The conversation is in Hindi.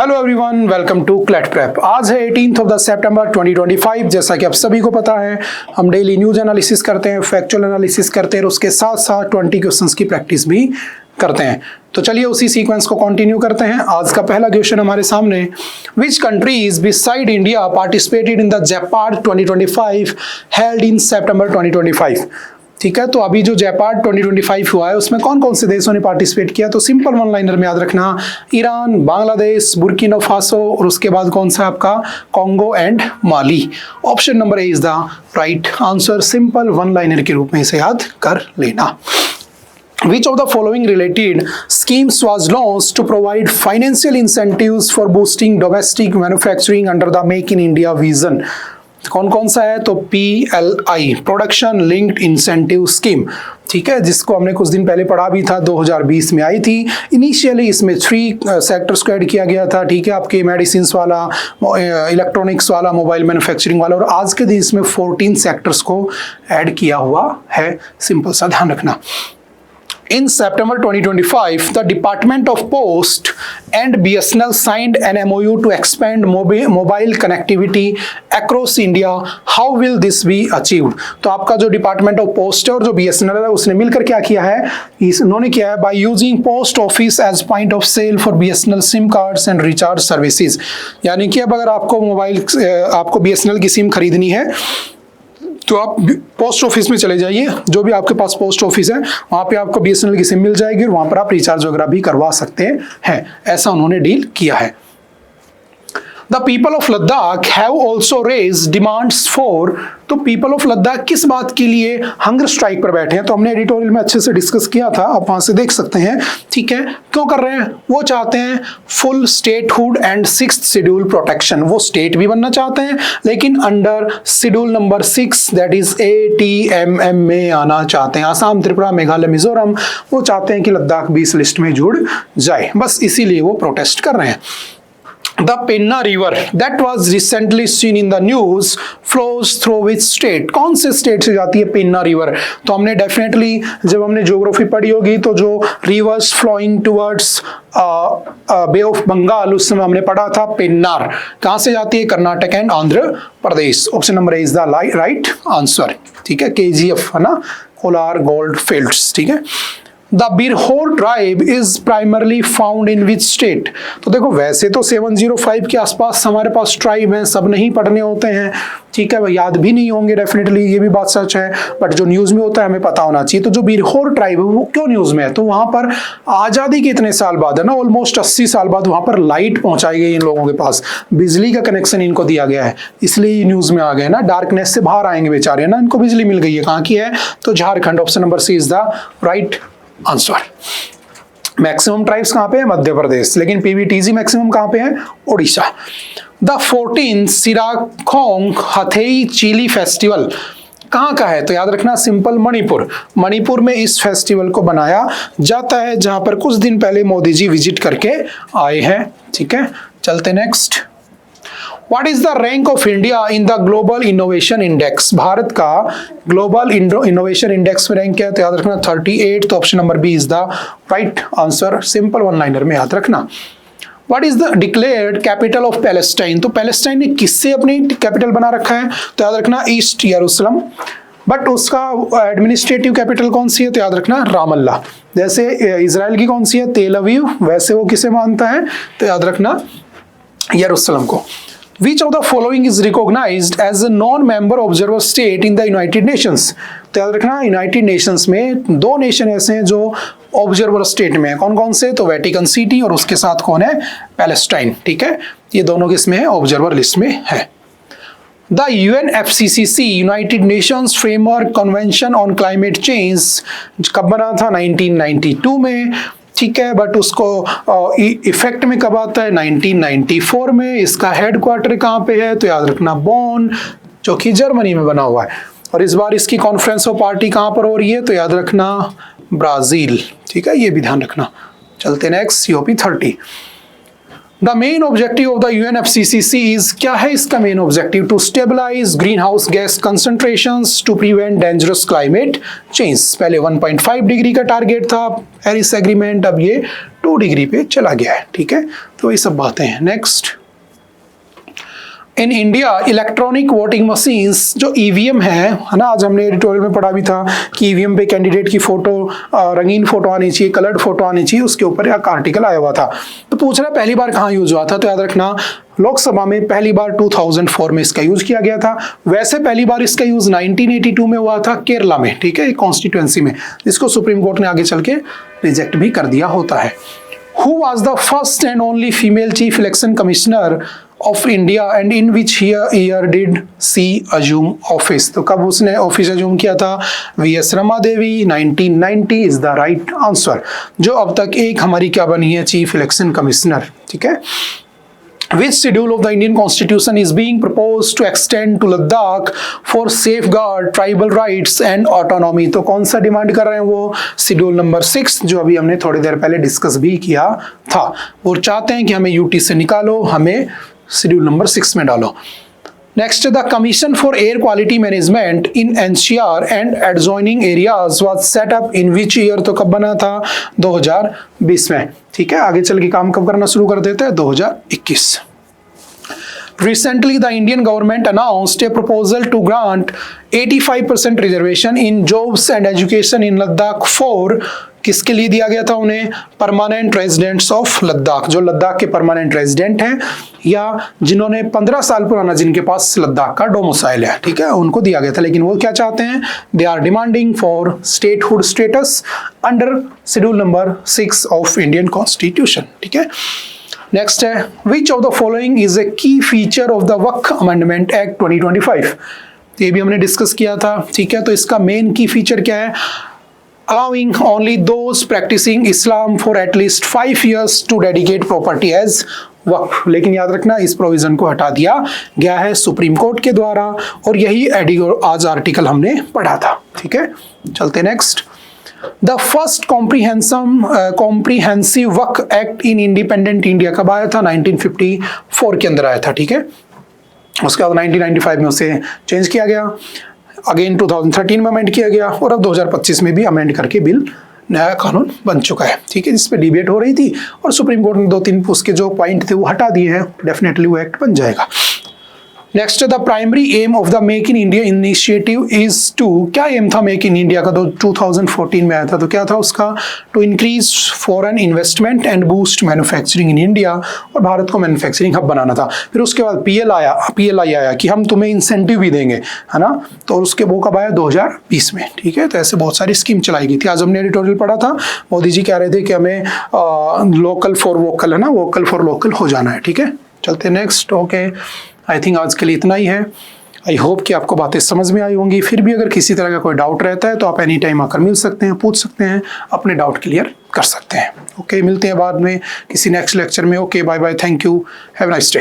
Hello everyone, welcome to CLAT prep. आज है 18 ऑफ सितंबर 2025। जैसा कि आप सभी को पता है, हम डेली न्यूज एनालिसिस करते हैं, फैक्चुअल एनालिसिस करते हैं और उसके साथ साथ 20 क्वेश्चंस की प्रैक्टिस भी करते हैं। तो चलिए उसी सीक्वेंस को कंटिन्यू करते हैं। आज का पहला क्वेश्चन हमारे सामने, which countries beside India participated in the जेपार्ड 2025 हेल्ड इन सितंबर 2025। ठीक है, तो अभी जो जेपार्ड 2025 हुआ है उसमें कौन कौन से देशों ने पार्टिसिपेट किया? तो सिंपल वन लाइनर में याद रखना, ईरान, बांग्लादेश, बुर्किना फासो और उसके बाद कौन सा आपका Congo and Mali. Option number A is the right answer. Simple one liner के रूप में इसे याद कर लेना। Which of the following related schemes was launched to provide financial incentives for boosting domestic manufacturing under the Make in India vision? कौन कौन सा है? तो PLI, production linked incentive scheme. ठीक है, जिसको हमने कुछ दिन पहले पढ़ा भी था, 2020 में आई थी। इनिशियली इसमें 3 सेक्टर्स को ऐड किया गया था। ठीक है, आपके मेडिसिन वाला, इलेक्ट्रॉनिक्स वाला, मोबाइल मैन्युफैक्चरिंग वाला, और आज के दिन इसमें 14 सेक्टर्स को ऐड किया हुआ है। सिंपल सा ध्यान रखना। In September 2025, the Department of Post and BSNL signed an MOU to expand mobile connectivity across India. How will this be achieved? तो आपका जो डिपार्टमेंट ऑफ पोस्ट है और जो BSNL है उसने मिलकर क्या किया है? उन्होंने किया है by using post office as point of sale for BSNL SIM cards and recharge services। यानी कि अब अगर आपको BSNL की सिम खरीदनी है तो आप पोस्ट ऑफिस में चले जाइए, जो भी आपके पास पोस्ट ऑफिस है वहां पे आपको BSNL की सिम मिल जाएगी और वहां पर आप रिचार्ज वगैरह भी करवा सकते हैं। ऐसा उन्होंने डील किया है। The people of Ladakh have also raised demands for, तो people of Ladakh किस बात के लिए हंगर स्ट्राइक पर बैठे हैं? तो हमने एडिटोरियल में अच्छे से डिस्कस किया था, आप वहां से देख सकते हैं। ठीक है, क्यों कर रहे हैं? वो चाहते हैं full statehood and 6th schedule protection. वो स्टेट भी बनना चाहते हैं लेकिन under schedule number 6 that is ATMM में आना चाहते हैं। आसाम, त्रिपुरा, मेघालय, मिजोरम, वो चाहते हैं कि लद्दाख भी इस लिस्ट में जुड़ जाए। बस इसीलिए वो प्रोटेस्ट कर रहे हैं। The Penna River that was recently seen in the news flows through which state? कौन से स्टेट से जाती है पेन्ना रिवर? तो हमने डेफिनेटली जब हमने ज्योग्राफी पढ़ी होगी तो जो rivers flowing towards Bay of Bengal, उस समय हमने पढ़ा था पेन्नार। कहां से जाती है? Karnataka and Andhra Pradesh. Option number A is the right answer. ठीक है, KGF है ना, कोलार गोल्ड फील्ड्स। ठीक है। The Birhor tribe is primarily found in which state? तो देखो, वैसे तो 705 के आसपास हमारे पास ट्राइब हैं, सब नहीं पढ़ने होते हैं। ठीक है, याद भी नहीं होंगे डेफिनेटली, ये भी बात सच है, बट जो न्यूज में होता है हमें पता होना चाहिए। तो जो बिरहोर ट्राइब है वो क्यों न्यूज में है? तो वहां पर आजादी के इतने साल बाद है ना, ऑलमोस्ट 80 साल बाद वहां पर लाइट पहुंचाई गई इन लोगों के पास, बिजली का कनेक्शन इनको दिया गया है, इसलिए न्यूज में आ गए ना। डार्कनेस से बाहर आएंगे बेचारे ना, इनको बिजली मिल गई है। कहाँ की है? तो Jharkhand. Option number C is the right answer. Maximum tribes कहां पे है? मध्य प्रदेश। लेकिन PVTG मैक्सिमम कहां पे है? Odisha. The 14th Sirakhong Hathei chilli festival कहां का है? तो याद रखना, सिंपल मणिपुर। मणिपुर में इस फेस्टिवल को बनाया जाता है, जहां पर कुछ दिन पहले मोदी जी विजिट करके आए हैं। ठीक है, चलते next. What is the rank of India in the Global Innovation Index? Bharat का ग्लोबल इनोवेशन इंडेक्स में रैंक क्या है? तो याद रखना 38। तो option number B is the right answer. Simple one liner में याद रखना। What is the declared capital of Palestine? तो पैलेस्टाइन ने किससे अपनी कैपिटल बना रखा है? तो याद रखना ईस्ट यरूशलेम। बट उसका एडमिनिस्ट्रेटिव कैपिटल कौन सी है? तो याद रखना रामल्ला। जैसे इजराइल की कौन सी है? तेल अवीव। वैसे वो किसे मानता है? तो याद रखना यरूशलेम को। Which of the following is recognized as a non-member observer state in the United Nations? तो याद रखना, यूनाइटेड नेशंस में 2 नेशन ऐसे हैं जो ऑब्जर्वर स्टेट में है। कौन कौन से? तो वेटिकन सिटी और उसके साथ कौन है? पैलेस्टाइन। ठीक है, ये दोनों किसमें है? ऑब्जर्वर लिस्ट में है। The UNFCCC United Nations Framework Convention on Climate Change कब बना था? 1992 में। ठीक है, बट उसको इफेक्ट में कब आता है? 1994 में। इसका हेडक्वार्टर कहाँ पे है? तो याद रखना बॉन, जो कि जर्मनी में बना हुआ है। और इस बार इसकी कॉन्फ्रेंस ऑफ पार्टी कहाँ पर हो रही है? तो याद रखना ब्राजील। ठीक है, ये भी ध्यान रखना। चलते next, COP30। The main objective of the UNFCCC is, क्या है इसका main objective? To stabilise greenhouse gas concentrations to prevent dangerous climate change. पहले 1.5 डिग्री का टारगेट था पेरिस एग्रीमेंट, अब ये 2 डिग्री पे चला गया है, ठीक है। तो ये सब बातें हैं। Next, in India electronic voting machines, जो ईवीएम है ना, आज हमने एडिटोरियल में पढ़ा भी था कि ईवीएम पे कैंडिडेट की फोटो, रंगीन फोटो आनी चाहिए, कलर्ड फोटो आनी चाहिए, उसके ऊपर एक आर्टिकल आया हुआ था। तो पूछ रहा है पहली बार कहाँ यूज हुआ था, तो याद रखना लोकसभा में पहली बार 2004 में इसका यूज किया गया था। वैसे पहली बार इसका यूज 1982 में हुआ था केरला में, ठीक है, कॉन्स्टिट्यूएंसी में, जिसको सुप्रीम कोर्ट ने आगे चल के रिजेक्ट भी कर दिया होता है। Who was the first and only female chief election commissioner of India and in which year did she assume office? तो कब उसने ऑफिस अज्यूम किया था? VS Rama Devi, 1990 is the right answer, जो अब तक एक हमारी क्या बनी है, चीफ इलेक्शन कमिश्नर, ठीक है। Which schedule of the Indian Constitution is being proposed to extend to Ladakh for safeguard tribal rights and autonomy? तो कौन सा डिमांड कर रहे हैं वो? शेड्यूल नंबर 6, जो अभी हमने थोड़ी देर पहले डिस्कस भी किया था। वो चाहते हैं कि हमें यूटी से निकालो, हमें शेड्यूल नंबर 6 में डालो। Next, the commission for air quality management in NCR and adjoining areas was set up in which year? तो कब बना था? 2020 में, ठीक है। आगे चल के काम कब करना शुरू कर देते हैं? 2021। Recently, the Indian government announced a proposal to grant 85% reservation in jobs and education in Ladakh for, किसके लिए दिया गया था उन्हें? परमानेंट रेजिडेंट्स ऑफ लद्दाख, जो लद्दाख के परमानेंट रेजिडेंट हैं या जिन्होंने 15 साल पुराना, जिनके पास लद्दाख का डोमिसाइल है, ठीक है, उनको दिया गया था। लेकिन वो क्या चाहते हैं? They are demanding for statehood status under schedule number 6 of Indian constitution, ठीक है। नेक्स्ट है, which of the following is a key feature of the Waqf amendment act 2025? ये भी हमने डिस्कस किया था, ठीक है। तो इसका मेन की फीचर क्या है? allowing only those practicing Islam for at least 5 years to dedicate property as वक्फ। लेकिन याद रखना इस प्रोविजन को हटा दिया गया है सुप्रीम कोर्ट के द्वारा, और यही आज आर्टिकल हमने पढ़ा था, ठीक है। चलते next, the first comprehensive Waqf act in independent India कब आया था? 1954 के अंदर आया था, ठीक है। उसके बाद 1995 में उसे चेंज किया गया, अगेन 2013 में अमेंड किया गया, और अब 2025 में भी अमेंड करके बिल, नया कानून बन चुका है, ठीक है। जिस पे डिबेट हो रही थी और सुप्रीम कोर्ट ने 2-3 उसके जो पॉइंट थे वो हटा दिए हैं, डेफिनेटली वो एक्ट बन जाएगा। Next, the primary aim of the make in India initiative is to, क्या एम था मेक इन इंडिया का? 2014 में आया था, तो क्या था उसका? To increase foreign investment and boost manufacturing in India, और भारत को मैन्युफैक्चरिंग हब बनाना था। फिर उसके बाद पीएलआई आया कि हम तुम्हें इंसेंटिव भी देंगे, है ना, तो उसके वो कब आया? 2020 में, ठीक है। तो ऐसे बहुत सारी स्कीम चलाई गई थी। आज हमने एडिटोरियल पढ़ा था, मोदी जी कह रहे थे कि हमें लोकल फॉर वोकल, है ना, वोकल फॉर लोकल हो जाना है, ठीक है। चलते नेक्स्ट। ओके, आई थिंक आज के लिए इतना ही है। आई होप कि आपको बातें समझ में आई होंगी। फिर भी अगर किसी तरह का कोई डाउट रहता है तो आप एनी टाइम आकर मिल सकते हैं, पूछ सकते हैं, अपने डाउट क्लियर कर सकते हैं। ओके, मिलते हैं बाद में किसी नेक्स्ट लेक्चर में। Okay, bye bye, thank you, have a nice day.